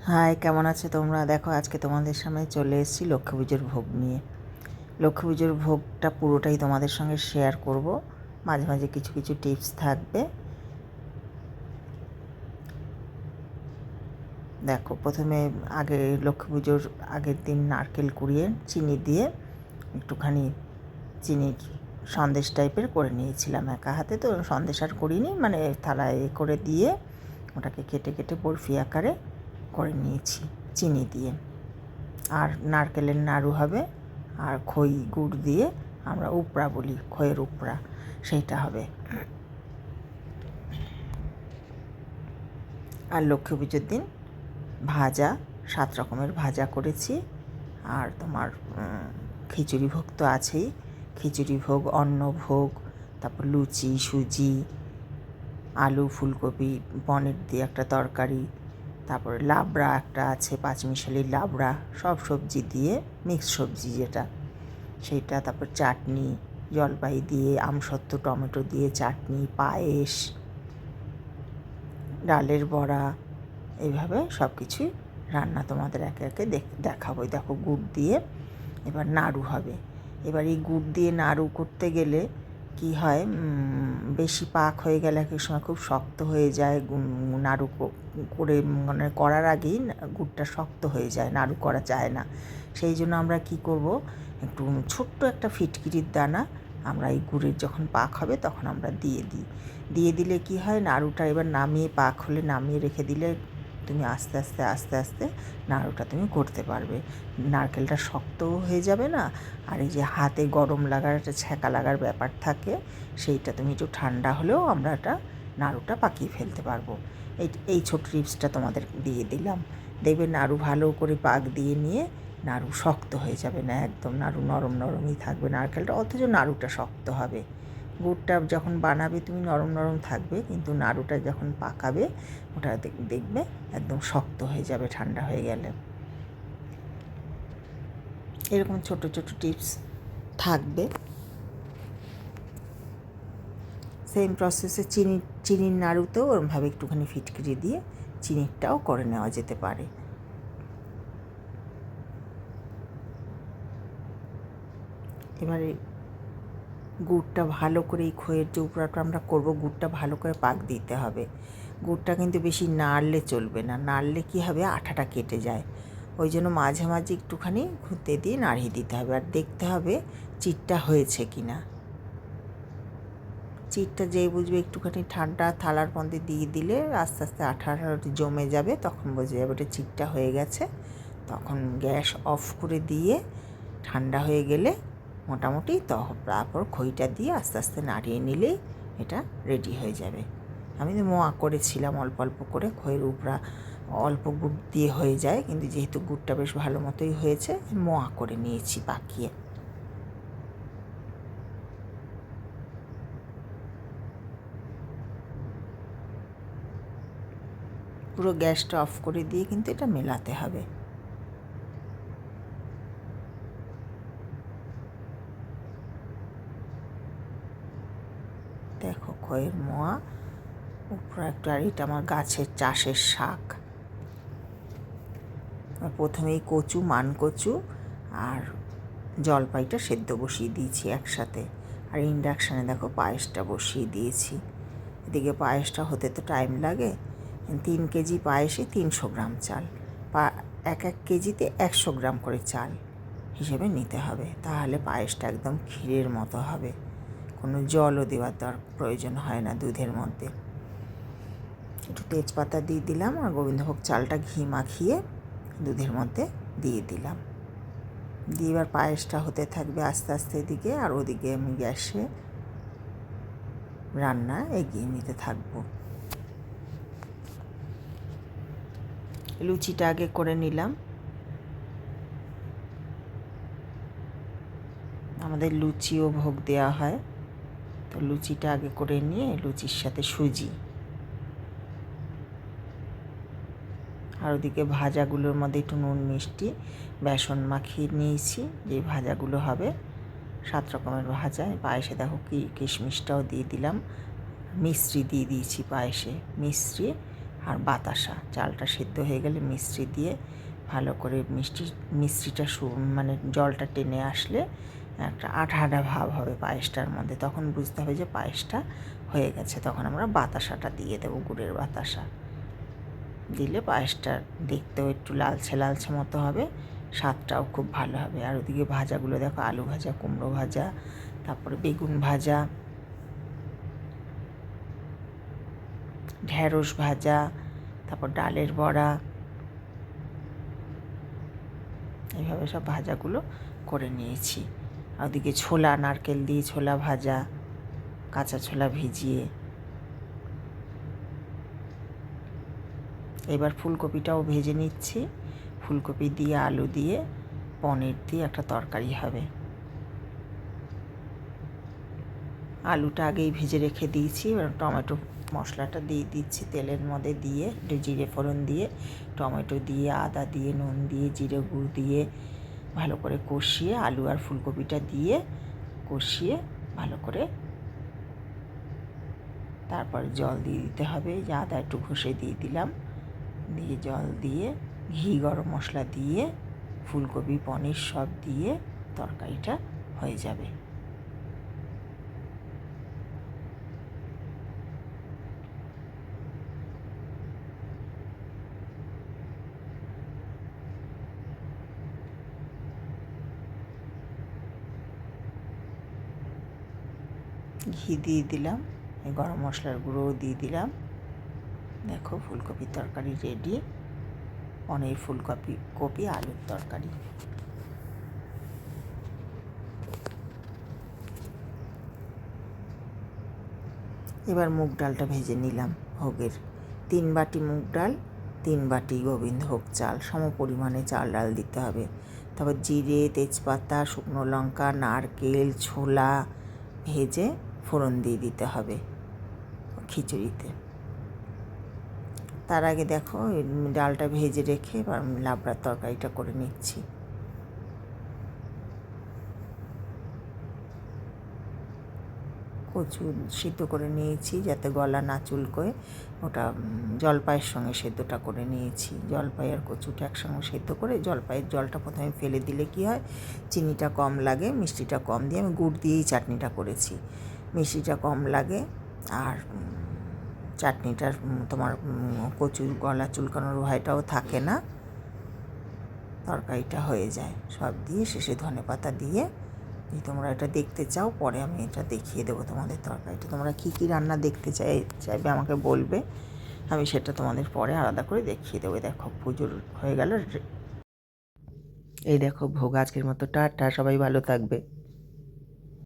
High, কেমন আছো তোমরা? দেখো আজকে তোমাদের সামনে চলে এসেছি লক্ষ্মী পুজোর ভোগ নিয়ে। লক্ষ্মী পুজোর ভোগটা পুরোটাই তোমাদের সঙ্গে শেয়ার করব, মাঝে মাঝে কিছু কিছু টিপস থাকবে। দেখো, প্রথমে লক্ষ্মী পুজোর আগের দিন নারকেল কুড়িয়ে চিনি দিয়ে একটুখানি চিনির সন্দেশ টাইপের করে নিয়েছিলাম একা হাতে। তো সন্দেশ আর করিনি, মানে থালায় করে দিয়ে ওটাকে কেটে কেটে বরফি আকারে করে নিয়েছি চিনি দিয়ে। আর নারকেলের নাড়ু হবে, আর খই গুড় দিয়ে আমরা উপড়া বলি, খইয়ের উপড়া, সেইটা হবে। আর লক্ষ্মী পুজোর দিন ভাজা, 7 রকমের ভাজা করেছি। আর তোমার খিচুড়ি ভোগ তো আছেই, খিচুড়ি ভোগ, অন্ন ভোগ, তারপর লুচি, সুজি, আলু, ফুলকপি, পনির দিয়ে একটা তরকারি, তারপরে লাবড়া একটা আছে, পাঁচমিশালি লাবড়া, সব সবজি দিয়ে মিক্স সবজি যেটা, সেইটা। তারপর চাটনি, জলপাই দিয়ে, আমসত্ত্ব, টমেটো দিয়ে চাটনি, পায়েস, ডালের বড়া, এইভাবে সব কিছুই রান্না তোমাদের একে একে দেখাবো। দেখো, গুড় দিয়ে এবার নাড়ু হবে। এবার এই গুড় দিয়ে নাড়ু করতে গেলে কি হয়, বেশি পাক হয়ে গেলে এক সময় খুব শক্ত হয়ে যায়। নাড়ু করে মানে করার আগেই গুড়টা শক্ত হয়ে যায়, নাড়ু করা যায় না। সেই জন্য আমরা কি করব, একটু ছোট্ট একটা ফিটকিরির দানা আমরা এই গুড়ের যখন পাক হবে তখন আমরা দিয়ে দিলে কি হয়, নাড়ুটা এবার নামিয়ে, পাক হলে নামিয়ে রেখে দিলে তুমি আস্তে আস্তে আস্তে আস্তে নাড়ুটা তুমি করতে পারবে। নারকেলটা শক্তও হয়ে যাবে না, আর এই যে হাতে গরম লাগার, একটা ছ্যাঁকা লাগার ব্যাপার থাকে, সেইটা তুমি একটু ঠান্ডা হলেও আমরা এটা নাড়ুটা পাকিয়ে ফেলতে পারবো। এই ছোট টিপসটা তোমাদের দিয়ে দিলাম। দেখবে নাড়ু ভালো করে পাক দিয়ে নিয়ে নাড়ু শক্ত হয়ে যাবে না, একদম নাড়ু নরম নরমই থাকবে নারকেলটা, অথচ নাড়ুটা শক্ত হবে। গুড়টা যখন বানাবে তুমি নরম নরম থাকবে, কিন্তু নাড়ুটা যখন পাকাবে ওটা দেখবে একদম শক্ত হয়ে যাবে ঠান্ডা হয়ে গেলে। এরকম ছোট ছোট টিপস থাকবে। সেম প্রসেসে চিনির নাড়ুতেও ওরমভাবে একটুখানি ফিটকিরি দিয়ে চিনিরটাও করে নেওয়া যেতে পারে। এবারে গুড়টা ভালো করে, এই খইয়ের যে উপড়াটা আমরা করবো, গুড়টা ভালো করে পাক দিতে হবে। গুড়টা কিন্তু বেশি নাড়লে চলবে না, নাড়লে কী হবে, আঠাটা কেটে যায়। ওই জন্য মাঝে মাঝে একটুখানি খুঁতে দিয়ে নাড়িয়ে দিতে হবে, আর দেখতে হবে চিটটা হয়েছে কি না। চিটটা যেই বুঝবে, একটুখানি ঠান্ডা থালার মধ্যে দিয়ে দিলে আস্তে আস্তে আঠা জমে যাবে, তখন বোঝা যাবে ওটা চিটটা হয়ে গেছে। তখন গ্যাস অফ করে দিয়ে ঠান্ডা হয়ে গেলে মোটামুটি তারপর খইটা দিয়ে আস্তে আস্তে নাড়িয়ে নিলেই এটা রেডি হয়ে যাবে। আমি তো মোয়া করেছিলাম অল্প অল্প করে, খইয়ের উপরা অল্প গুড় দিয়ে হয়ে যায়, কিন্তু যেহেতু গুড়টা বেশ ভালো মতোই হয়েছে, মোয়া করে নিয়েছি পাকিয়ে। পুরো গ্যাসটা অফ করে দিয়ে কিন্তু এটা মেলাতে হবে। দেখো, খইয়ের মোয়া উপর একটা, আর এটা আমার গাছের চাষের শাক। প্রথমেই কচু, মানকচু আর জলপাইটা সেদ্ধ বসিয়ে দিয়েছি একসাথে, আর ইন্ডাকশানে দেখো পায়েসটা বসিয়ে দিয়েছি। এদিকে পায়েসটা হতে তো টাইম লাগে। 3 কেজি পায়েসে 300 গ্রাম চাল, এক কেজিতে 100 গ্রাম করে চাল হিসেবে নিতে হবে, তাহলে পায়েসটা একদম ক্ষীরের মতো হবে। কোনো জলও দেওয়ার প্রয়োজন হয় না দুধের মধ্যে। একটু তেজপাতা দিয়ে দিলাম, আর গোবিন্দভোগ চালটা ঘি মাখিয়ে দুধের মধ্যে দিয়ে দিলাম। দিয়ে এবার পায়েসটা হতে থাকবে আস্তে আস্তে এদিকে, আর ওদিকে আমি গ্যাসে রান্না এগিয়ে নিতে থাকবো। লুচিটা আগে করে নিলাম। আমাদের লুচিও ভোগ দেওয়া হয়, তো লুচিটা আগে করে নিয়ে লুচির সাথে সুজি, আর ওদিকে ভাজাগুলোর মধ্যে একটু নুন মিষ্টি বেসন মাখিয়ে নিয়েছি, যে ভাজাগুলো হবে 7 রকমের ভাজা। পায়েসে দেখো কিশমিশটাও দিয়ে দিলাম, মিশ্রি দিয়ে দিয়েছি পায়েসে, মিশ্রি আর বাতাসা। চালটা সেদ্ধ হয়ে গেলে মিষ্টি দিয়ে ভালো করে মিষ্টিটা মানে জলটা টেনে আসলে একটা আঠা আঠা ভাব হবে পায়েসটার মধ্যে, তখন বুঝতে হবে যে পায়েসটা হয়ে গেছে। তখন আমরা বাতাসাটা দিয়ে দেবো, গুড়ের বাতাসা দিলে পায়েসটা দেখতেও একটু লালচে লালচে মতো হবে, স্বাদটাও খুব ভালো হবে। আর ওদিকে ভাজাগুলো দেখো, আলু ভাজা, কুমড়ো ভাজা, তারপরে বেগুন ভাজা, ঢ্যাঁড়স ভাজা, তারপর ডালের বড়া, এইভাবে সব ভাজাগুলো করে নিয়েছি। আর ওদিকে ছোলা, নারকেল দিয়ে ছোলা ভাজা, কাঁচা ছোলা ভিজিয়ে। এবার ফুলকপিটাও ভেজে নিচ্ছি। ফুলকপি দিয়ে আলু দিয়ে পনির দিয়ে একটা তরকারি হবে। আলুটা আগেই ভেজে রেখে দিয়েছি। এবার টমেটো মশলাটা দিয়ে দিচ্ছি তেলের মধ্যে, দিয়ে একটু জিরে ফোড়ন দিয়ে, টমেটো দিয়ে, আদা দিয়ে, নুন দিয়ে, জিরে গুঁড়ো দিয়ে ভালো করে কষিয়ে আলু আর ফুলকপিটা দিয়ে কষিয়ে ভালো করে তারপর জল দিয়ে দিতে হবে। যে আদা একটু ঘষে দিয়ে দিলাম, দিয়ে জল দিয়ে ঘি, গরম মশলা দিয়ে ফুলকপি, পনির সব দিয়ে তরকারিটা হয়ে যাবে। ঘি দিয়ে দিলাম, গরম মশলার গুঁড়োও দিয়ে দিলাম। দেখো ফুলকপির তরকারি রেডি, পনির ফুলকপি আলুর তরকারি। এবার মুগ ডালটা ভেজে নিলাম ভোগের। 3 বাটি মুগ ডাল, 3 বাটি গোবিন্দভোগ চাল, সম পরিমাণে চাল ডাল দিতে হবে। তারপর জিরে, তেজপাতা, শুকনো লঙ্কা, নারকেল, ছোলা ভেজে ফোড়ন দিয়ে দিতে হবে খিচুড়িতে। তার আগে দেখো ডালটা ভেজে রেখে এবার লাবড়ার তরকারিটা করে নিচ্ছি। কচু সিদ্ধ করে নিয়েছি যাতে গলা না চুলকোয়, ওটা জলপাইয়ের সঙ্গে সেদ্ধটা করে নিয়েছি। জলপাই আর কচুটা একসঙ্গে সেদ্ধ করে জলপাইয়ের জলটা প্রথমে ফেলে দিলে কি হয়, চিনিটা কম লাগে, মিষ্টিটা কম দিয়ে, আমি গুড় দিয়েই চাটনিটা করেছি, মিষ্টিটা কম লাগে আর চাটনিটার তোমার কচুর গলা চুলকানোর ভয়টাও থাকে না, তরকারিটা হয়ে যায়। সব দিয়ে শেষে ধনেপাতা দিয়ে, যদি তোমরা এটা দেখতে চাও পরে আমি এটা দেখিয়ে দেবো তোমাদের তরকারিটা। তোমরা কী কী রান্না দেখতে চাইবে আমাকে বলবে, আমি সেটা তোমাদের পরে আলাদা করে দেখিয়ে দেবো। দেখো পুজোর হয়ে গেল, এই দেখো ভোগ। আজকের মতো টাটা, সবাই ভালো থাকবে।